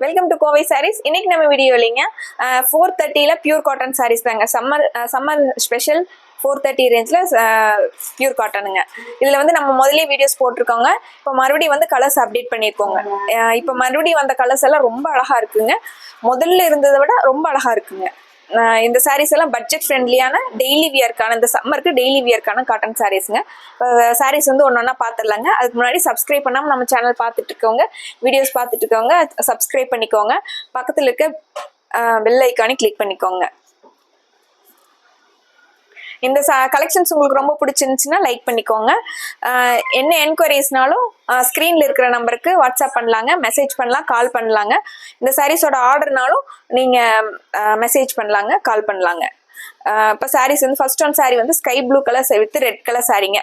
Welcome to Kovai saris. இன்னைக்கு நம்ம video இல்லைங்க 430 பியூர் காட்டன் சாரீஸ் தாங்க. சம்மர் ஸ்பெஷல் 430 ரேஞ்சில் பியூர் காட்டனுங்க. இதில் வந்து நம்ம முதலே வீடியோஸ் போட்டிருக்கோங்க. இப்போ மறுபடியும் வந்து கலர்ஸ் அப்டேட் பண்ணியிருக்கோங்க. இப்போ மறுபடியும் வந்த கலர்ஸ் எல்லாம் ரொம்ப அழகாக இருக்குங்க. முதல்ல இருந்ததை விட ரொம்ப அழகாக இருக்குங்க. இந்த சாரீஸ் எல்லாம் பட்ஜெட் ஃப்ரெண்ட்லியான டெய்லி வியர்க்கான, இந்த சம்மருக்கு டெய்லி வியர்க்கான காட்டன் சாரீஸுங்க. இப்போ சாரீஸ் வந்து ஒன்று ஒன்றா பார்த்துடலாங்க. அதுக்கு முன்னாடி சப்ஸ்கிரைப் பண்ணாமல் நம்ம சேனல் பார்த்துட்டு இருக்கவங்க, வீடியோஸ் பார்த்துட்டு இருக்கவங்க சப்ஸ்கிரைப் பண்ணிக்கோங்க. பக்கத்தில் இருக்க பெல் ஐக்கானே கிளிக் பண்ணிக்கோங்க. இந்த கலெக்ஷன்ஸ் உங்களுக்கு ரொம்ப பிடிச்சிருந்துச்சுன்னா லைக் பண்ணிக்கோங்க. என்ன என்கொயரிஸ்னாலும் ஸ்க்ரீனில் இருக்கிற நம்பருக்கு வாட்ஸ்அப் பண்ணலாங்க, மெசேஜ் பண்ணலாம், கால் பண்ணலாங்க. இந்த சாரீஸோட ஆர்டர்னாலும் நீங்கள் மெசேஜ் பண்ணலாங்க, கால் பண்ணலாங்க. இப்போ சாரீஸ் வந்து ஃபர்ஸ்ட் ஒன் சாரீ வந்து sky blue colour with red colour சாரீங்க.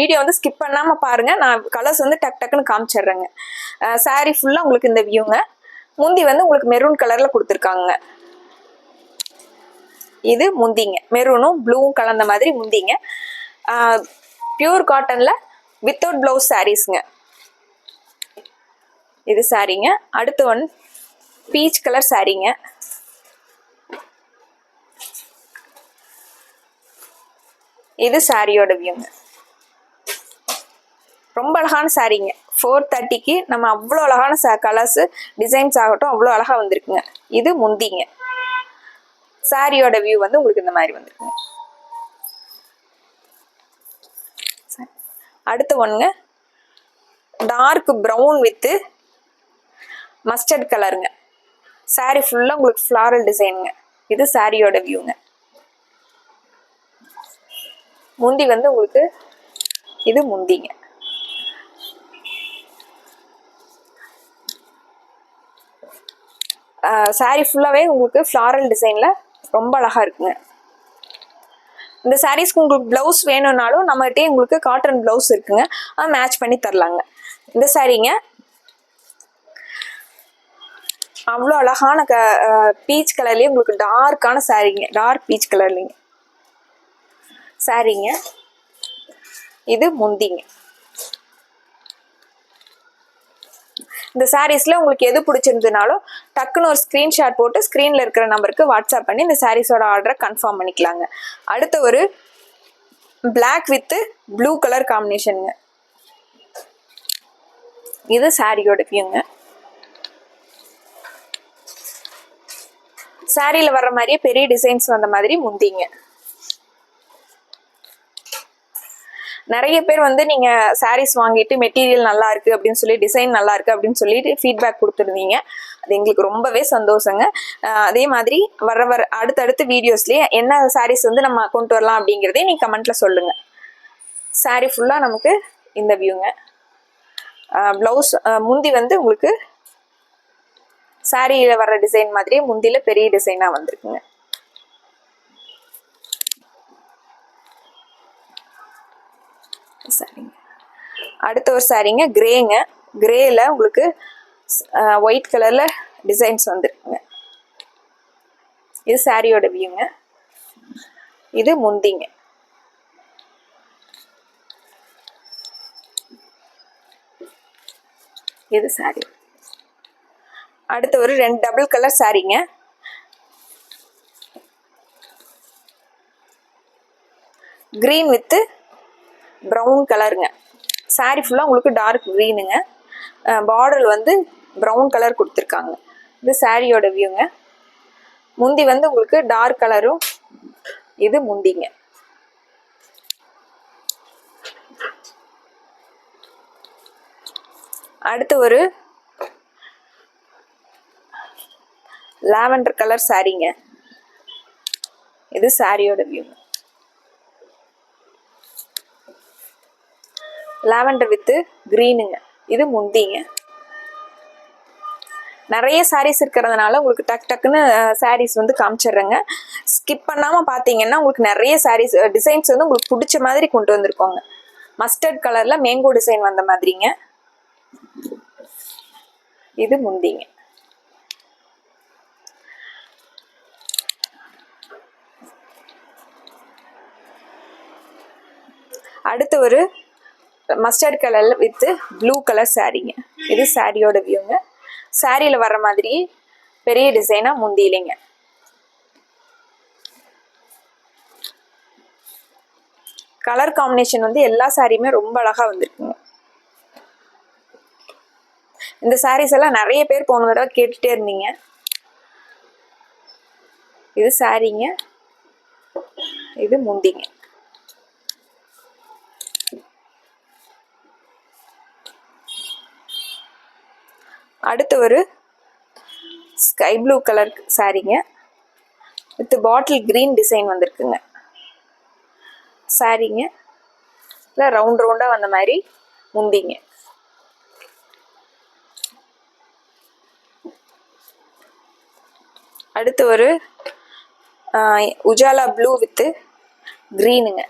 வீடியோ வந்து ஸ்கிப் பண்ணாமல் பாருங்கள். நான் கலர்ஸ் வந்து டக்குன்னு காமிச்சிடுறேங்க. சாரீ ஃபுல்லாக உங்களுக்கு இந்த வியூங்க. முந்தி வந்து உங்களுக்கு மெரூன் கலரில் கொடுத்துருக்காங்க. இது முந்திங்க, மெரூனும் ப்ளூவும் கலந்த மாதிரி முந்திங்க. பியூர் காட்டன்ல வித்தவுட் பிளவுஸ் சாரீஸ்ங்க. இது சாரீங்க. அடுத்து ஒன் பீச் கலர் சாரீங்க. இது சாரியோட வியூங்க. ரொம்ப அழகான சாரீங்க. 430க்கு நம்ம அவ்வளோ அழகான கலர்ஸ் டிசைன்ஸ் ஆகட்டும் அவ்வளோ அழகா வந்திருக்குங்க. இது முந்திங்க. சாரியோட வியூ வந்து உங்களுக்கு இந்த மாதிரி வந்துருக்குங்க. அடுத்து ஒண்ணுங்க டார்க் ப்ரௌன் வித் மஸ்டர்ட் கலருங்க. சாரி ஃபுல்லா உங்களுக்கு ஃப்ளாரல் டிசைனுங்க. இது சாரியோட வியூங்க. முந்தி வந்து உங்களுக்கு இது முந்திங்க. சாரி ஃபுல்லாவே உங்களுக்கு ஃப்ளாரல் டிசைன்ல ரொம்ப அழகா இருக்குங்க. இந்த சாரீஸ்க்கு உங்களுக்கு பிளவுஸ் வேணும்னாலும் நம்மகிட்டே உங்களுக்கு காட்டன் பிளவுஸ் இருக்குங்க, அதை மேட்ச் பண்ணி தரலாங்க. இந்த சாரீங்க அவ்வளோ அழகான பீச் கலர்லயே உங்களுக்கு டார்க்கான சாரீங்க, டார்க் பீச் கலர்லிங்க சாரீங்க. இது முந்திங்க. இந்த சாரீஸ்ல உங்களுக்கு எது பிடிச்சிருந்ததுனாலும் டக்குன்னு ஒரு ஸ்கிரீன்ஷாட் போட்டு ஸ்கிரீன்ல இருக்கிற நம்பருக்கு வாட்ஸ்அப் பண்ணி இந்த சாரீஸோட ஆர்டரை கன்ஃபார்ம் பண்ணிக்கலாங்க. அடுத்து ஒரு பிளாக் வித் ப்ளூ கலர் காம்பினேஷனுங்க. இது சாரியோட வியூங்க. சாரியில வர்ற மாதிரியே பெரிய டிசைன்ஸ் வந்த மாதிரி முந்திங்க. நிறைய பேர் வந்து நீங்க சாரீஸ் வாங்கிட்டு மெட்டீரியல் நல்லா இருக்கு அப்படின்னு சொல்லி, டிசைன் நல்லா இருக்கு அப்படின்னு சொல்லிட்டு ஃபீட்பேக் கொடுத்துருந்தீங்க. அது எங்களுக்கு ரொம்பவே சந்தோஷங்க. அதே மாதிரி வர அடுத்தடுத்த வீடியோஸ்லயே என்ன சாரீஸ் வந்து நம்ம கொண்டு வரலாம் அப்படிங்கிறதே நீங்க கமெண்ட்ல சொல்லுங்க. சாரீ ஃபுல்லா நமக்கு இந்த வியூங்க. பிளவுஸ் முந்தி வந்து உங்களுக்கு சாரியில வர்ற டிசைன் மாதிரியே முந்தியில பெரிய டிசைனா வந்திருக்குங்க. சாரிங்க. அடுத்த ஒரு சாரீங்க கிரேங்க. கிரேல உங்களுக்கு ஒயிட் கலர்ல டிசைன்ஸ் வந்துருக்குங்க. இது சாரியோட வியூங்க. இது முந்திங்க. இது சாரி. அடுத்து ஒரு 2 டபுள் கலர் சாரீங்க. கிரீன் வித் ப்ரௌன் கலருங்க. சாரி ஃபுல்லாக உங்களுக்கு டார்க் க்ரீனுங்க. பார்டர் வந்து ப்ரௌன் கலர் கொடுத்துருக்காங்க. இது சாரியோட வியூங்க. முந்தி வந்து உங்களுக்கு டார்க் கலரும். இது முந்திங்க. அடுத்து ஒரு லாவெண்டர் கலர் சாரீங்க. இது சாரியோட வியூங்க. Lavender with கிரீனுங்க. இது முந்திங்க. நிறைய சாரீஸ் இருக்கிறதுனால உங்களுக்கு டக்குன்னு சாரீஸ் வந்து காமிச்சிடுறேங்க. ஸ்கிப் பண்ணாமல் பார்த்தீங்கன்னா உங்களுக்கு நிறைய சாரீஸ் டிசைன்ஸ் வந்து உங்களுக்கு பிடிச்ச மாதிரி கொண்டு வந்திருக்கோங்க. மஸ்டர்ட் கலர்ல மேங்கோ டிசைன் வந்த மாதிரிங்க. இது முந்திங்க. அடுத்து ஒரு mustard colour with blue colour சாரீங்க. இது சாரியோட வியூங்க. சாரியில வர்ற மாதிரி பெரிய டிசைனா முந்தியிலைங்க. கலர் காம்பினேஷன் வந்து எல்லா சாரியுமே ரொம்ப அழகா வந்திருக்குங்க. இந்த சாரீஸ் எல்லாம் நிறைய பேர் போன தடவை கேட்டுட்டே இருந்தீங்க. இது சாரிங்க, இது முந்திங்க. அடுத்து ஒரு ஸ்கை ப்ளூ கலர் சாரிங்க வித் பாட்டில் கிரீன் டிசைன் வந்திருக்குங்க. சாரிங்க இல்லை ரவுண்ட் ரவுண்டாக வந்த மாதிரி முந்திங்க. அடுத்து ஒரு உஜாலா ப்ளூ வித்து கிரீனுங்க.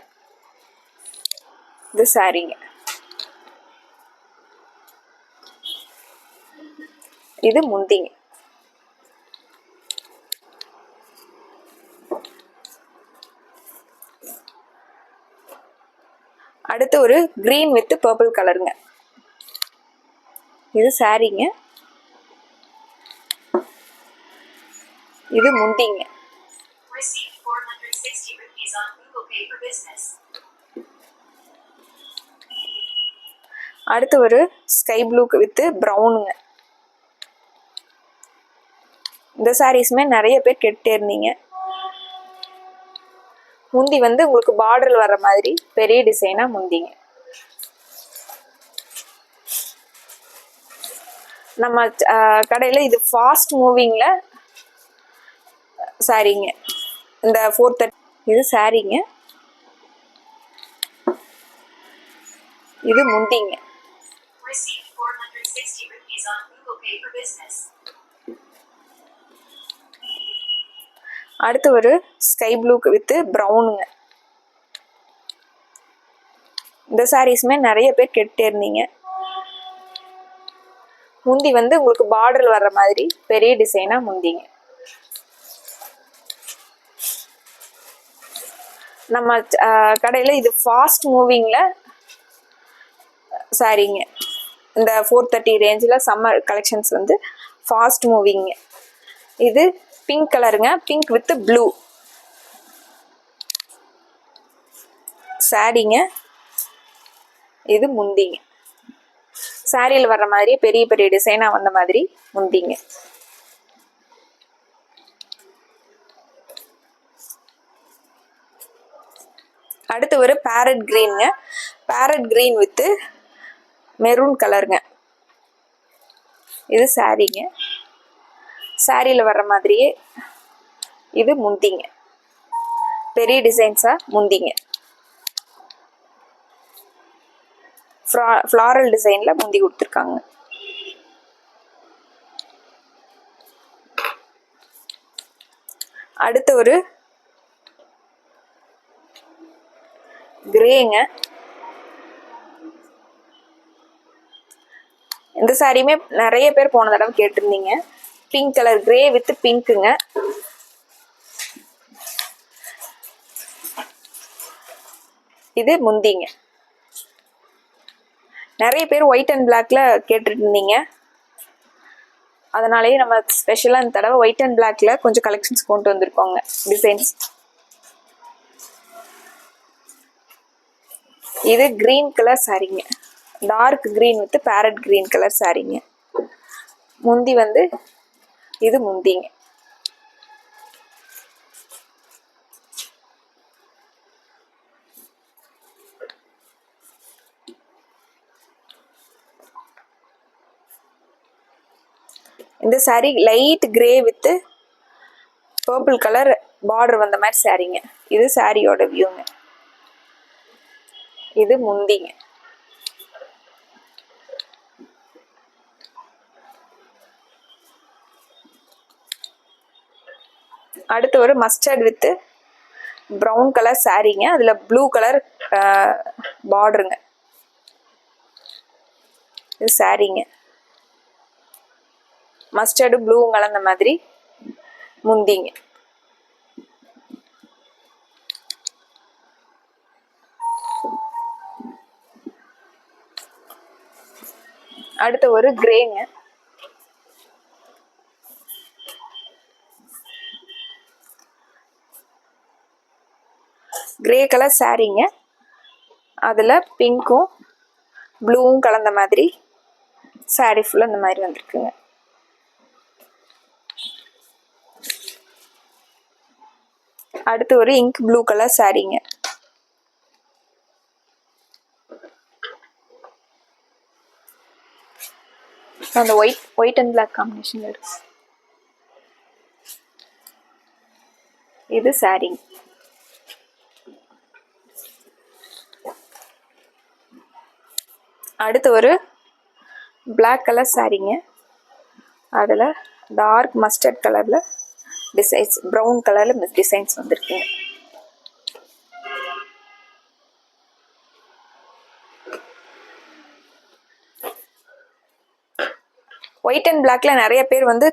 இது சாரிங்க, இது முந்திங்க. அடுத்து ஒரு கிரீன் வித் பர்பிள் கலருங்க. இது சாரிங்க, இது முந்திங்க. அடுத்து ஒரு ஸ்கை ப்ளூ வித் ப்ரௌனுங்க. இந்த சாரீஸுமே நிறைய பேர் கேட்டே இருந்தீங்க. முந்தி வந்து உங்களுக்கு பார்டர் வர்ற மாதிரி பெரிய டிசைனா முந்திங்க. நம்ம கடையில் இது ஃபாஸ்ட் மூவிங்ல சாரிங்க. இந்த 430 இது சாரிங்க, இது முந்திங்க. அடுத்து ஒரு ஸ்கை ப்ளூ வித் ப்ரௌனுங்க. இந்த சாரீஸுமே நிறைய பேர் கேட்டே இருந்தீங்க. முந்தி வந்து உங்களுக்கு பார்டர் வர்ற மாதிரி பெரிய டிசைனா முந்திங்க. நம்ம கடையில் இது ஃபாஸ்ட் மூவிங்ல சாரிங்க. இந்த 430 ரேஞ்சில் சம்மர் கலெக்ஷன்ஸ் வந்து ஃபாஸ்ட் மூவிங்க. இது பிங்க் கலருங்க, பிங்க் வித் ப்ளூ சாரிங்க, இது முந்திங்க. சாரியில் வர்ற மாதிரி பெரிய பெரிய டிசைனா வந்த மாதிரி முந்திங்க. அடுத்து ஒரு பேரட் கிரீனுங்க, பேரட் கிரீன் வித் மெரூன் கலருங்க. இது சாரிங்க, சாரியில் வர்ற மாதிரியே இது முந்திங்க. பெரிய டிசைன்ஸா முந்திங்க. ஃப்ளாரல் டிசைன்ல முந்தி கொடுத்துருக்காங்க. அடுத்து ஒரு கிரேங்க. இந்த சாரியுமே நிறைய பேர் போன தடவை கேட்டிருந்தீங்க. பிங்க் கலர் கிரே வித் பிங்க்குங்க. இது முந்திங்க. நிறைய பேர் ஒயிட் அண்ட் பிளாக்ல கேட்டுட்டு இருந்தீங்க. அதனாலேயே நம்ம ஸ்பெஷலாக இந்த தடவை ஒயிட் அண்ட் பிளாக்ல கொஞ்சம் கலெக்ஷன்ஸ் கொண்டு வந்திருக்கோங்க, டிசைன்ஸ். இது கிரீன் கலர் சாரிங்க, dark green with parrot green colour சாரிங்க. முந்தி வந்து இது முந்திங்க. இந்த sari light grey with purple colour border வந்த மாதிரி சாரிங்க. இது சாரியோட வியூங்க, இது முந்திங்க. அடுத்து ஒரு மஸ்டர்ட் வித் ப்ரௌன் கலர் சாரிங்க. அதுல ப்ளூ கலர் பார்டருங்க. இது சாரிங்க, மஸ்டர்டு ப்ளூ கலந்த மாதிரி முந்திங்க. அடுத்து ஒரு கிரேங்க. கிரே கலர் சாரீங்க, அதில் பிங்க்கும் ப்ளூவும் கலந்த மாதிரி சாரீ ஃபுல்லாக இந்த மாதிரி வந்திருக்குங்க. அடுத்து ஒரு இங்க் ப்ளூ கலர் சாரீங்க. அந்த ஒயிட் அண்ட் பிளாக் காம்பினேஷன் இருக்கு. இது சாரீ. அடுத்து ஒரு பிளாக் கலர் சாரீங்க, அதில் டார்க் மஸ்டர்ட் கலரில் டிசைன்ஸ், ப்ரௌன் கலரில் டிசைன்ஸ் வந்துருக்குங்க. ஒயிட் அண்ட் பிளாக்ல நிறைய பேர் வந்து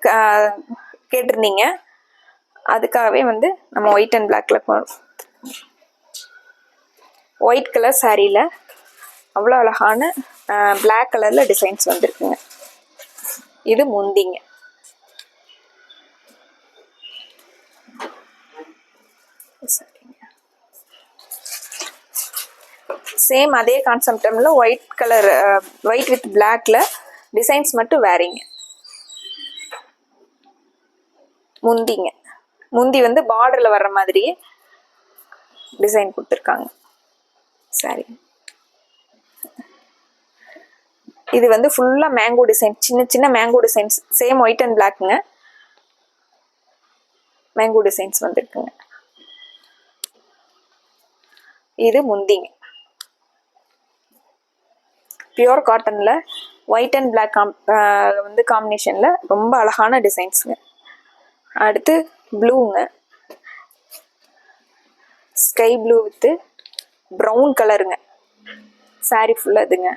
கேட்டிருந்தீங்க, அதுக்காகவே வந்து நம்ம ஒயிட் அண்ட் பிளாக்ல ஒயிட் கலர் சாரியில் அவ்வளோ அழகான பிளாக் கலரில் டிசைன்ஸ் வந்துருக்குங்க. இது முந்திங்க. சேம் அதே கான்செப்டில் ஒயிட் கலர், ஒயிட் வித் பிளாக்ல டிசைன்ஸ் மட்டும் வேறிங்க. முந்திங்க, முந்தி வந்து பார்டரில் வர்ற மாதிரியே டிசைன் கொடுத்துருக்காங்க. சரி, இது வந்து ஃபுல்லாக மேங்கோ டிசைன், சின்ன சின்ன mango designs, same white and பிளாக்குங்க, மேங்கோ டிசைன்ஸ் வந்துருக்குங்க. இது முந்திங்க. பியூர் காட்டனில் ஒயிட் அண்ட் பிளாக் வந்து காம்பினேஷனில் ரொம்ப அழகான டிசைன்ஸுங்க. அடுத்து ப்ளூங்க, ஸ்கை ப்ளூ வித்து ப்ரௌன் கலருங்க, சாரி ஃபுல்லாக இதுங்க.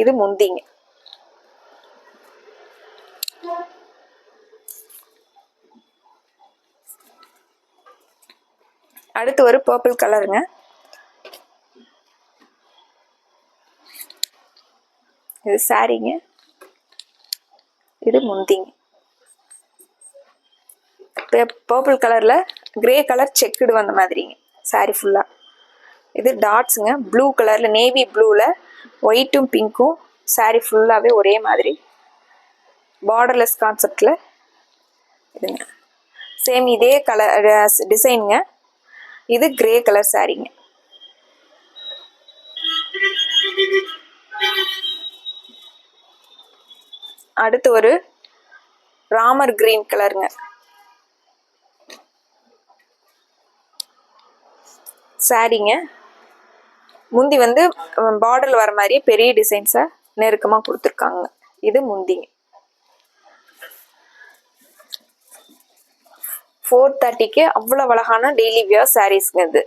இது முந்திங்க. அடுத்து ஒரு பர்பிள் கலருங்க, இது சாரிங்க, இது முந்திங்க. பர்பிள் கலரில் கிரே கலர் செக்குடு வந்த மாதிரிங்க சாரி ஃபுல்லாக. இது டாட்ஸுங்க, ப்ளூ கலரில், நேவி ப்ளூவில் ஒயிட்டும் பிங்க்கும் சாரி ஃபுல்லாகவே ஒரே மாதிரி பார்டர்லெஸ் கான்செப்டில் இதுங்க. சேம் இதே கலர் டிசைனுங்க. இது கிரே கலர் சாரிங்க. அடுத்து ஒரு ராமர் கிரீன் கலருங்க, சாரிங்க. முந்தி வந்து பார்டரில் வர மாதிரியே பெரிய டிசைன்ஸை நெருக்கமாக கொடுத்துருக்காங்க. இது முந்திங்க. 430க்கு அவ்வளோ அழகான டெய்லி வியர் சாரீஸ்ங்க இது.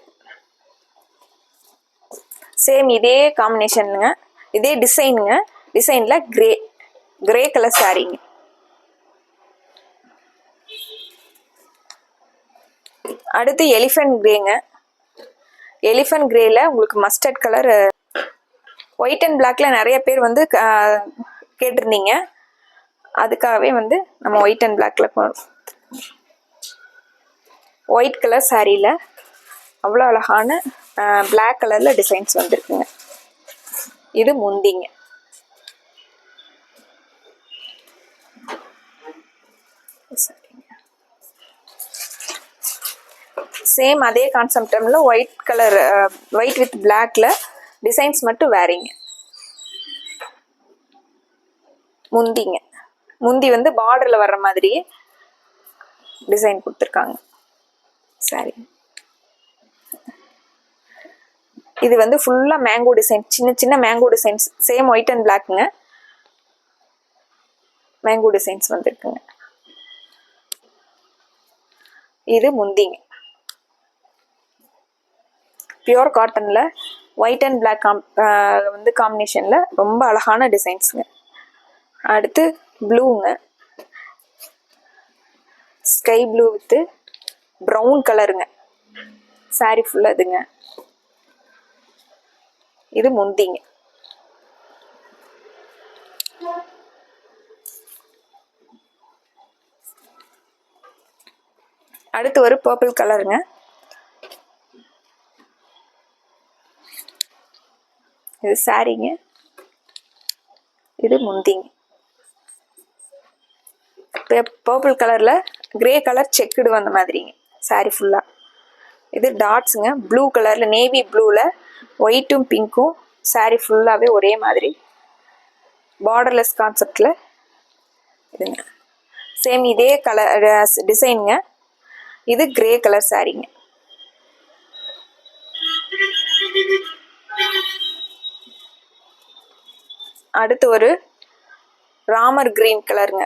சேம் இதே காம்பினேஷனுங்க, இதே டிசைனுங்க, டிசைனில் கிரே கலர் சாரீங்க. அடுத்து எலிஃபென்ட் கிரேங்க, எலிஃபென்ட் கிரேல உங்களுக்கு மஸ்டர்ட் கலர், ஒயிட் அண்ட் பிளாக்ல நிறைய பேர் வந்து கேட்டிருந்தீங்க, அதுக்காகவே வந்து நம்ம ஒயிட் அண்ட் பிளாக்ல ஒயிட் கலர் சாரியில் அவ்வளோ அழகான பிளாக் கலரில் டிசைன்ஸ் வந்துருக்குங்க. இது முந்திங்க. சேம் அதே கான்செப்டில் ஒயிட் கலர், ஒயிட் வித் பிளாக்ல டிசைன்ஸ் மட்டும் வேறிங்க. முந்திங்க, முந்தி வந்து பார்டரில் வர்ற மாதிரியே டிசைன் கொடுத்துருக்காங்க. சரி, இது வந்து ஃபுல்லாக மேங்கோ டிசைன், சின்ன சின்ன mango designs, same white and பிளாக்குங்க, மேங்கோ டிசைன்ஸ் வந்துருக்குங்க. இது முந்திங்க. பியூர் காட்டனில் ஒயிட் அண்ட் பிளாக் வந்து காம்பினேஷனில் ரொம்ப அழகான டிசைன்ஸுங்க. அடுத்து ப்ளூங்க, ஸ்கை ப்ளூ வித்து ப்ரௌன் கலருங்க, சாரி ஃபுல்லாக இதுங்க. இது முந்திங்க. அடுத்து ஒரு பர்பிள் கலருங்க, இது சாரீங்க, இது முந்திங்க. பர்பிள் கலரில் கிரே கலர் செக்குடு வந்த மாதிரிங்க சாரீ ஃபுல்லாக. இது டாட்ஸுங்க, ப்ளூ கலரில் நேவி ப்ளூவில் ஒயிட்டும் பிங்க்கும் சாரீ ஃபுல்லாகவே ஒரே மாதிரி பார்டர்லெஸ் கான்செப்டில் இதுங்க. சேம் இதே கலர் டிசைனுங்க. இது கிரே கலர் சாரீங்க. அடுத்து ஒரு ராமர் கிரீன் கலருங்க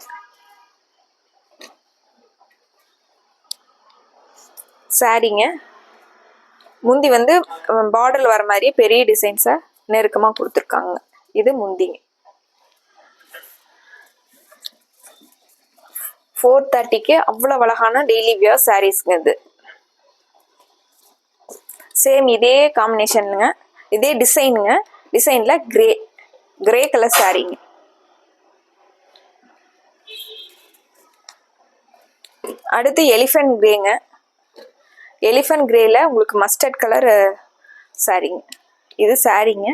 சாரீங்க. முந்தி வந்து பார்டரில் வர மாதிரியே பெரிய டிசைன்ஸை நெருக்கமாக கொடுத்துருக்காங்க. இது முந்திங்க. 430க்கு அவ்வளோ அழகான டெய்லி வியர் சாரீஸ்ங்க இது. சேம் இதே காம்பினேஷனுங்க, இதே டிசைனுங்க. டிசைனில் கிரே கலர் சாரீங்க. அடுத்து எலிஃபண்ட் கிரேங்க. எலிஃபண்ட் கிரேல உங்களுக்கு மஸ்டர்ட் கலர் சாரீங்க. இது சாரீங்க,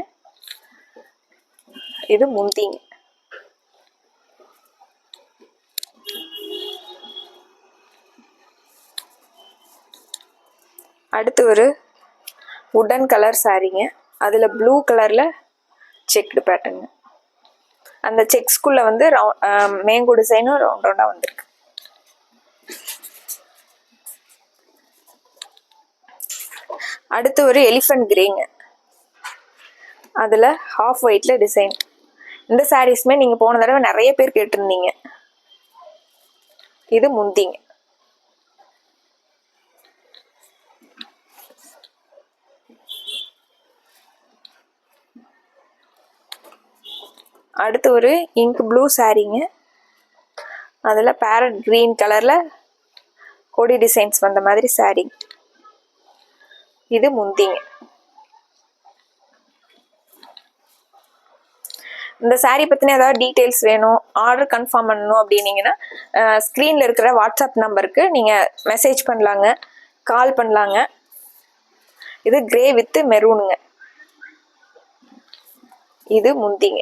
இது முந்திங்க. அடுத்து ஒரு உடன் கலர் சாரீங்க. அதில் ப்ளூ கலரில் செக்டு பேட்டர்னுங்க. அந்த செக்ஸ்குள்ளே வந்து மேங்கோ டிசைனும் ரவுண்ட் ரவுண்டாக வந்திருக்கு. அடுத்து ஒரு எலிஃபண்ட் கிரேங்க. அதில் ஹாஃப் ஒயிட்டில் டிசைன். இந்த சாரீஸுமே நீங்கள் போன தடவை நிறைய பேர் கேட்டிருந்தீங்க. இது முந்திங்க. அடுத்து ஒரு இங்க் ப்ளூ சாரீங்க. அதில் பேரட் க்ரீன் கலரில் கொடி டிசைன்ஸ் வந்த மாதிரி சாரீ. இது முந்திங்க. இந்த சாரீ பற்றின ஏதாவது டீட்டெயில்ஸ் வேணும், ஆர்டர் கன்ஃபார்ம் பண்ணணும் அப்படின்னீங்கன்னா ஸ்க்ரீனில் இருக்கிற வாட்ஸ்அப் நம்பருக்கு நீங்கள் மெசேஜ் பண்ணலாங்க, கால் பண்ணலாங்க. இது கிரே வித் மெரூனுங்க. இது முந்திங்க.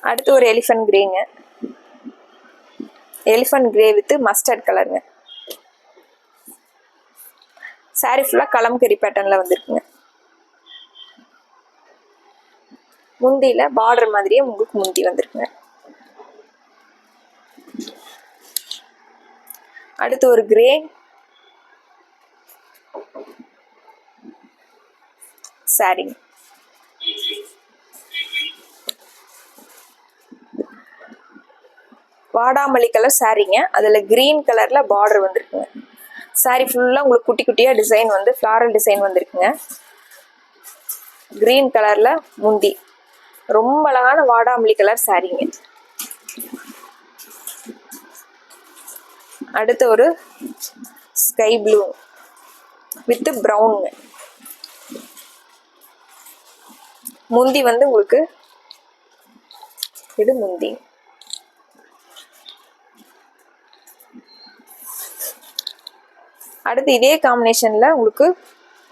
அடுத்து ஒரு எலிஃபண்ட் கிரேங்க. எலிஃபண்ட் கிரே வித் மஸ்டர்ட் கலருங்க. சாரி ஃபுல்லாக கலம்கரி பேட்டர்னில் வந்துருக்குங்க. முந்தியில் பார்டர் மாதிரியே உங்களுக்கு முந்தி வந்திருக்குங்க. அடுத்து ஒரு கிரே சாரிங்க. வாடாமல்லி கலர் சாரீங்க. அதில் கிரீன் கலரில் பார்டர் வந்திருக்குங்க. சாரீ ஃபுல்லாக உங்களுக்கு குட்டி குட்டியாக டிசைன் வந்து ஃப்ளாரல் டிசைன் வந்திருக்குங்க. கிரீன் கலரில் முந்தி. ரொம்ப அழகான வாடாமல்லி கலர் சாரீங்க. அடுத்து ஒரு ஸ்கை ப்ளூ வித் ப்ரௌனுங்க. முந்தி வந்து உங்களுக்கு இது முந்தி. அடுத்து இதே காம்பினேஷனில் உங்களுக்கு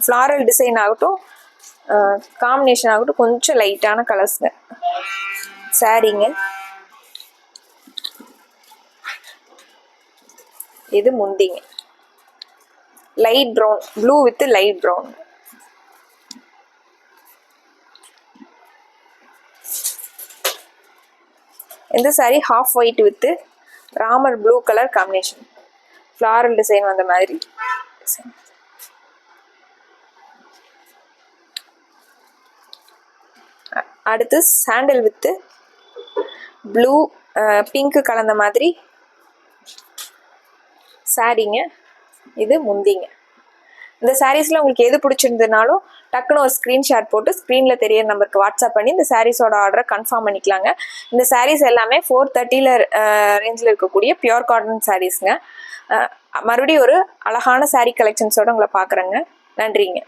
ஃப்ளாரல் டிசைன் ஆகட்டும், காம்பினேஷன் ஆகட்டும், கொஞ்சம் லைட்டான கலர்ஸுங்க சாரீங்க. இது முந்திங்க. Light brown, blue with light brown. இந்த sari half white with Ramar blue colour combination, floral design வந்த மாதிரி டிசைன். அடுத்து சாண்டல் வித் ப்ளூ பிங்க் கலந்த மாதிரி சாரீங்க. இது முந்திங்க. இந்த சாரீஸில் உங்களுக்கு எது பிடிச்சிருந்ததுனாலும் டக்குன்னு ஒரு ஸ்க்ரீன்ஷாட் போட்டு ஸ்க்ரீனில் தெரிய நம்பருக்கு வாட்ஸ்அப் பண்ணி இந்த சாரீஸோட ஆர்டரை கன்ஃபார்ம் பண்ணிக்கலாங்க. இந்த சாரீஸ் எல்லாமே 430 ரேஞ்சில் இருக்கக்கூடிய பியூர் காட்டன் சாரீஸுங்க. மறுபடியும் ஒரு அழகான சாரீ கலெக்ஷன்ஸோடு உங்களை பார்க்குறேங்க. நன்றிங்க.